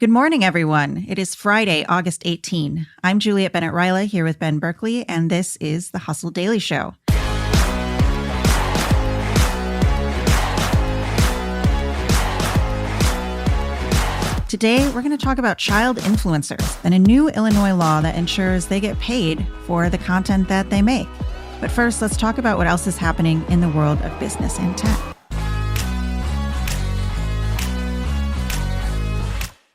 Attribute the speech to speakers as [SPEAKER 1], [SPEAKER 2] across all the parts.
[SPEAKER 1] Good morning, everyone. It is Friday, August 18. I'm Juliet Bennett Rylah here with Ben Berkley, and this is the Hustle Daily Show. Today, we're going to talk about child influencers and a new Illinois law that ensures they get paid for the content that they make. But first, let's talk about what else is happening in the world of business and tech.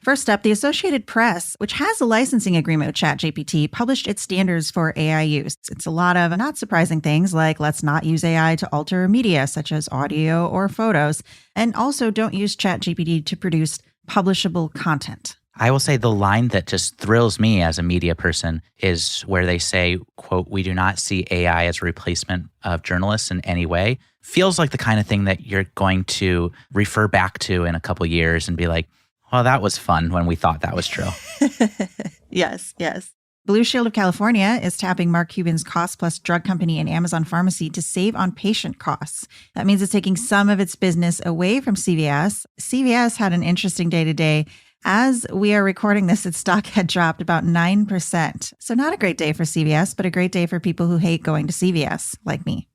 [SPEAKER 1] First up, the Associated Press, which has a licensing agreement with ChatGPT, published its standards for AI use. It's a lot of not surprising things like let's not use AI to alter media, such as audio or photos, and also don't use ChatGPT to produce publishable content.
[SPEAKER 2] I will say the line that just thrills me as a media person is where they say, quote, "We do not see AI as a replacement of journalists in any way." Feels like the kind of thing that you're going to refer back to in a couple years and be like, well, that was fun when we thought that was true.
[SPEAKER 1] Yes. Blue Shield of California is tapping Mark Cuban's cost-plus drug company and Amazon Pharmacy to save on patient costs. That means it's taking some of its business away from CVS. CVS had an interesting day today. As we are recording this, its stock had dropped about 9%. So not a great day for CVS, but a great day for people who hate going to CVS, like me.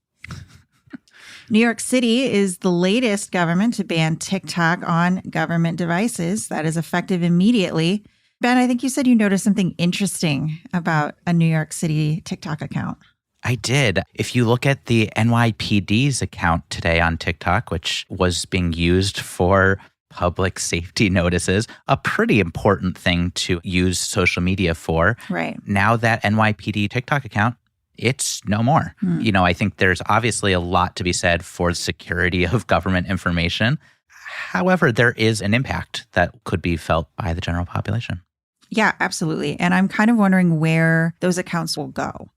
[SPEAKER 1] New York City is the latest government to ban TikTok on government devices. That is effective immediately. Ben, I think you said you noticed something interesting about a New York City TikTok account.
[SPEAKER 2] I did. If you look at the NYPD's account today on TikTok, which was being used for public safety notices, a pretty important thing to use social media for.
[SPEAKER 1] Right.
[SPEAKER 2] Now that NYPD TikTok account, it's no more. You know, I think there's obviously a lot to be said for the security of government information. However, there is an impact that could be felt by the general population.
[SPEAKER 1] Yeah, absolutely. And I'm kind of wondering where those accounts will go.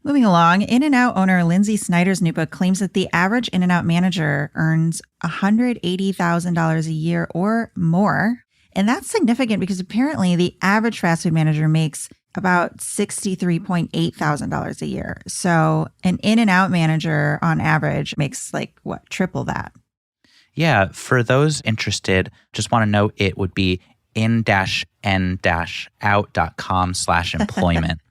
[SPEAKER 1] Moving along, In-N-Out owner Lindsay Snyder's new book claims that the average In-N-Out manager earns $180,000 a year or more. And that's significant because apparently the average fast food manager makes about $63,800 a year. So an In-N-Out manager on average makes triple that.
[SPEAKER 2] Yeah, for those interested, just want to note it would be in-out.com/employment.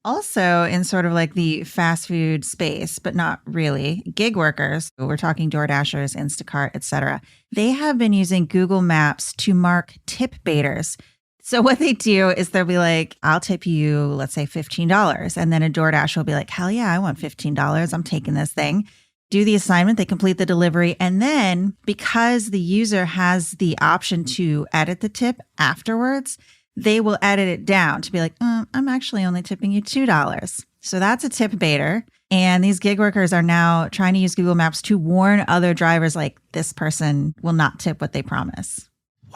[SPEAKER 1] Also in sort of like the fast food space, but not really, gig workers, we're talking DoorDashers, Instacart, etc. They have been using Google Maps to mark tip baiters. So what they do is they'll be like, I'll tip you, let's say $15. And then a DoorDasher will be like, hell yeah, I want $15. I'm taking this thing. Do the assignment, they complete the delivery. And then because the user has the option to edit the tip afterwards, they will edit it down to be like, I'm actually only tipping you $2. So that's a tip baiter. And these gig workers are now trying to use Google Maps to warn other drivers like this person will not tip what they promise.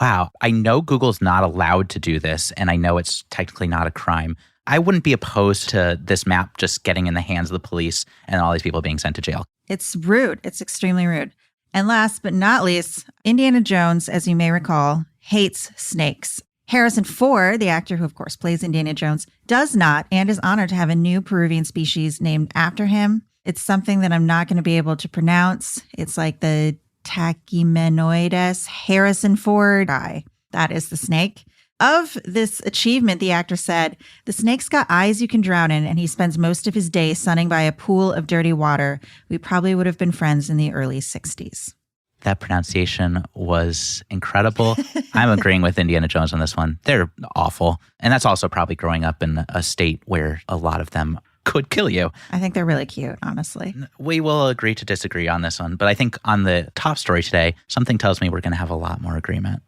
[SPEAKER 2] Wow. I know Google's not allowed to do this, and I know it's technically not a crime. I wouldn't be opposed to this map just getting in the hands of the police and all these people being sent to jail.
[SPEAKER 1] It's rude. It's extremely rude. And last but not least, Indiana Jones, as you may recall, hates snakes. Harrison Ford, the actor who, of course, plays Indiana Jones, does not and is honored to have a new Peruvian species named after him. It's something that I'm not going to be able to pronounce. It's like the Tachymenoides Harrison Ford guy. That is the snake. Of this achievement, the actor said, "The snake's got eyes you can drown in, and he spends most of his day sunning by a pool of dirty water. We probably would have been friends in the early 60s.
[SPEAKER 2] That pronunciation was incredible. I'm agreeing with Indiana Jones on this one. They're awful. And that's also probably growing up in a state where a lot of them could kill you.
[SPEAKER 1] I think they're really cute, honestly.
[SPEAKER 2] We will agree to disagree on this one. But I think on the top story today, something tells me we're going to have a lot more agreement.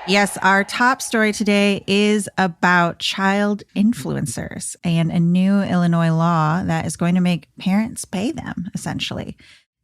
[SPEAKER 1] Yes, our top story today is about child influencers and a new Illinois law that is going to make parents pay them, essentially.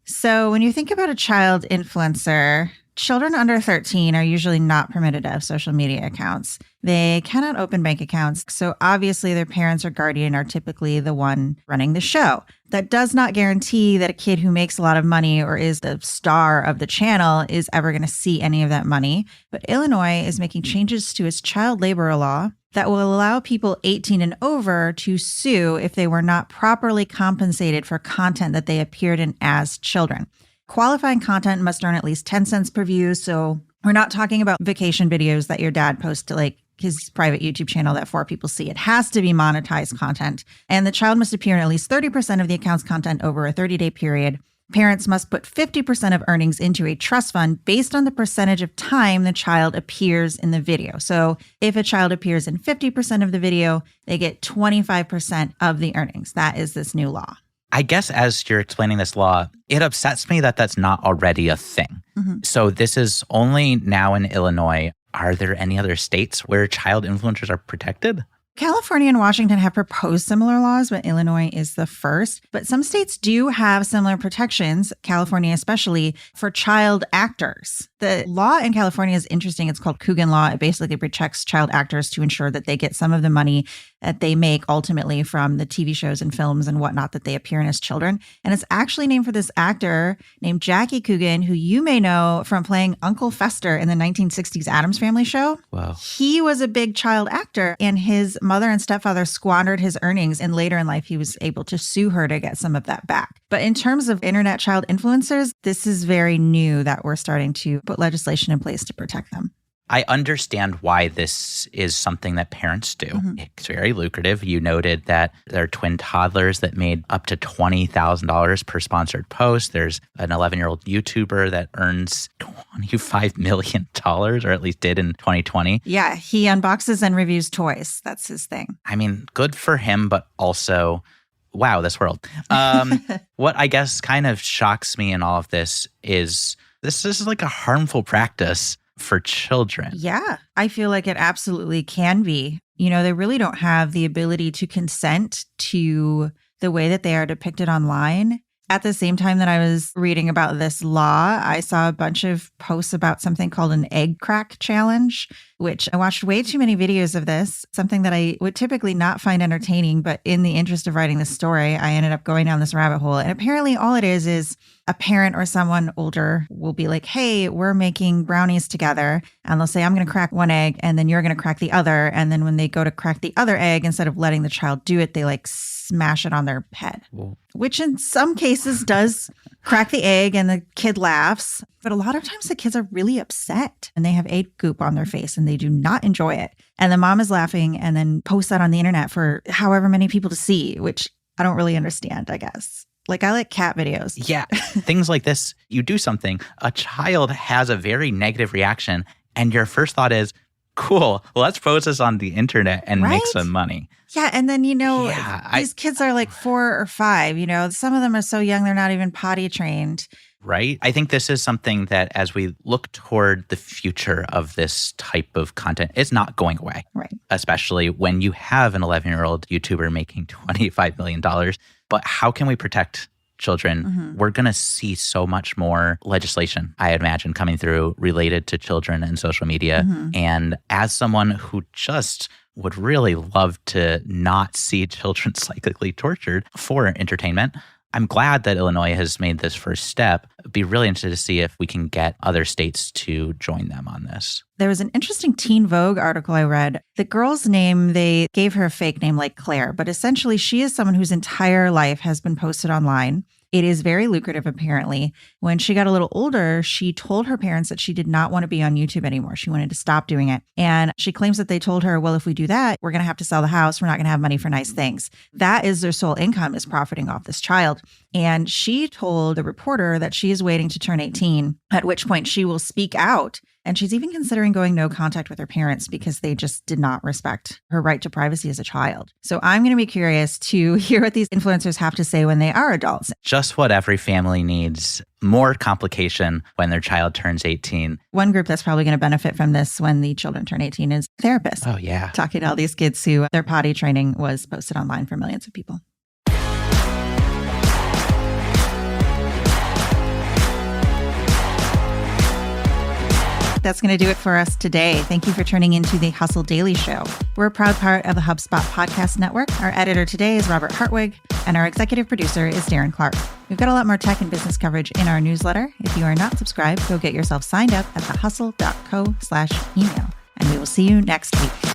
[SPEAKER 1] So when you think about a child influencer, children under 13 are usually not permitted to have social media accounts. They cannot open bank accounts. So obviously their parents or guardian are typically the one running the show. That does not guarantee that a kid who makes a lot of money or is the star of the channel is ever going to see any of that money. But Illinois is making changes to its child labor law that will allow people 18 and over to sue if they were not properly compensated for content that they appeared in as children. Qualifying content must earn at least 10 cents per view. So We're not talking about vacation videos that your dad posts to like his private YouTube channel that 4 people see. It has to be monetized content. And the child must appear in at least 30% of the account's content over a 30-day period. Parents must put 50% of earnings into a trust fund based on the percentage of time the child appears in the video. So if a child appears in 50% of the video, they get 25% of the earnings. That is this new law.
[SPEAKER 2] I guess as you're explaining this law, it upsets me that that's not already a thing. So this is only now in Illinois. Are there any other states where child influencers are protected?
[SPEAKER 1] California and Washington have proposed similar laws, but Illinois is the first. But some states do have similar protections, California especially, for child actors. The law in California is interesting. It's called Coogan Law. It basically protects child actors to ensure that they get some of the money that they make ultimately from the TV shows and films and whatnot that they appear in as children. And it's actually named for this actor named Jackie Coogan, who you may know from playing Uncle Fester in the 1960s Addams Family show.
[SPEAKER 2] Wow.
[SPEAKER 1] He was a big child actor, and his mother and stepfather squandered his earnings. And later in life, he was able to sue her to get some of that back. But in terms of internet child influencers, this is very new that we're starting to put legislation in place to protect them.
[SPEAKER 2] I understand why this is something that parents do. It's very lucrative. You noted that there are twin toddlers that made up to $20,000 per sponsored post. There's an 11-year-old YouTuber that earns $25 million, or at least did in 2020.
[SPEAKER 1] Yeah, he unboxes and reviews toys. That's his thing.
[SPEAKER 2] I mean, good for him, but also, wow, this world. What I guess kind of shocks me in all of this is this is like a harmful practice for children.
[SPEAKER 1] Yeah, I feel like it absolutely can be. You know, they really don't have the ability to consent to the way that they are depicted online. At the same time that I was reading about this law, I saw a bunch of posts about something called an egg crack challenge, which I watched way too many videos of this, something that I would typically not find entertaining. But in the interest of writing this story, I ended up going down this rabbit hole. And apparently all it is a parent or someone older will be like, hey, we're making brownies together. And they'll say, I'm going to crack one egg and then you're going to crack the other. And then when they go to crack the other egg, instead of letting the child do it, they like smash it on their head, which in some cases does crack the egg and the kid laughs. But a lot of times the kids are really upset and they have egg goop on their face and they do not enjoy it. And the mom is laughing and then posts that on the internet for however many people to see, which I don't really understand, I guess. Like, I like cat videos.
[SPEAKER 2] Yeah. Things like this, you do something, a child has a very negative reaction, and your first thought is, cool, let's post this on the internet and make some money.
[SPEAKER 1] Yeah. And then, these kids are like 4 or 5, some of them are so young, they're not even potty trained.
[SPEAKER 2] Right. I think this is something that as we look toward the future of this type of content, it's not going away.
[SPEAKER 1] Right.
[SPEAKER 2] Especially when you have an 11-year-old YouTuber making $25 million. But how can we protect children? We're going to see so much more legislation, I imagine, coming through related to children and social media. And as someone who just would really love to not see children psychically tortured for entertainment, I'm glad that Illinois has made this first step. I'd be really interested to see if we can get other states to join them on this.
[SPEAKER 1] There was an interesting Teen Vogue article I read. The girl's name, they gave her a fake name like Claire, but essentially she is someone whose entire life has been posted online. It is very lucrative, apparently. When she got a little older, she told her parents that she did not want to be on YouTube anymore. She wanted to stop doing it. And she claims that they told her, well, if we do that, we're going to have to sell the house. We're not going to have money for nice things. That is their sole income, is profiting off this child. And she told the reporter that she is waiting to turn 18, at which point she will speak out. And she's even considering going no contact with her parents because they just did not respect her right to privacy as a child. So I'm going to be curious to hear what these influencers have to say when they are adults.
[SPEAKER 2] Just what every family needs. More complication when their child turns 18.
[SPEAKER 1] One group that's probably going to benefit from this when the children turn 18 is therapists.
[SPEAKER 2] Oh, yeah.
[SPEAKER 1] Talking to all these kids who their potty training was posted online for millions of people. That's going to do it for us today. Thank you for tuning into the Hustle Daily Show. We're a proud part of the HubSpot podcast network. Our editor today is Robert Hartwig, and our executive producer is Darren Clarke. We've got a lot more tech and business coverage in our newsletter. If you are not subscribed, go get yourself signed up at thehustle.co/email. And we will see you next week.